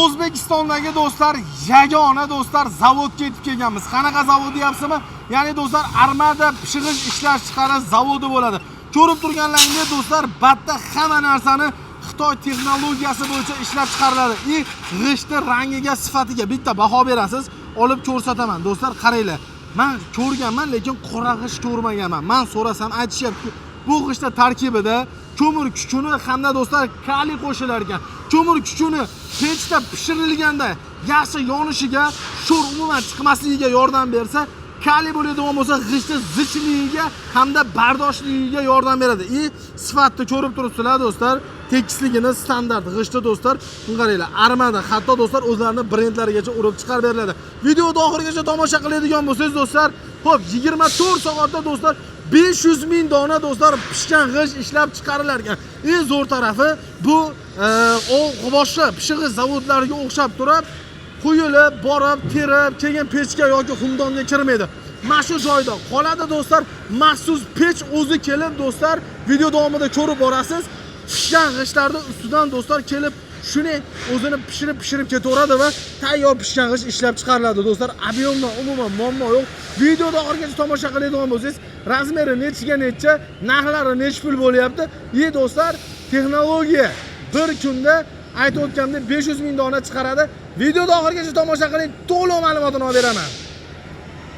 O'zbekistondagi do'stlar yagona do'stlar zavodga yetib kelganmiz. Qanaqa zavod deyapsizmi? Ya'ni do'stlar armada pishig'ish ishlab chiqarish zavodi bo'ladi. Ko'rib turganlaringizdek do'stlar, batda hamma narsani Xitoy texnologiyasi bo'yicha ishlab chiqariladi. G'ishtni rangiga, sifatiga bitta baho berasiz, olib ko'rsataman. Do'stlar, qaranglar. Men ko'rganman, lekin qora g'isht ko'rmaganman. Men so'rasam aytishyapti, bu g'ishtda tarkibida ko'mir kukuni hamda do'stlar kaliy qo'shilar ekan. Ko'mir kukuni pechda pishirilganda yaxshi yonishiga, sho'r umuman chiqmasligiga yordam bersa, kaliy bo'ladigan bo'lsa, g'ishtni zichligiga hamda bardoshligiga yordam beradi. Sifatni ko'rib turibsizlar do'stlar, tekisligini standart g'ishtni do'stlar, qaranglar, armada hatto do'stlar o'zlarining brendlarigacha urib chiqarib beriladi. Videoni oxirigacha tomosha qiladigan bo'lsangiz do'stlar, xo'p, 24 soatda do'stlar 500 ming dona do'stlar pishgan g'isht ishlab chiqarilar ekan. Eng zo'r tarafi bu boshqa pishig'ish zavodlariga o'xshab turib, quyilib, borib, terib, keyin pechga yoki xumdonga kirmaydi. Mana shu joyda qoladi do'stlar. Maxsus pech o'zi kelib do'stlar, video davomida ko'rib borasiz. Pishgan g'ishtlarni ustidan do'stlar kelib shuni o'zini pishirib ketaveradi va tayyor pishgan g'isht ishlab chiqariladi do'stlar. Ob'yomdan umuman muammo yo'q. Videoda oxirigacha tomosha qiladigan bo'lsangiz, razmeri necha, narxlari necha pul bo'lyapti? Do'stlar, texnologiya bir kunda aytib o'tgandek 500 ming dona chiqaradi. Videoda oxirigacha tomosha qiling, to'liq ma'lumotini olib beraman.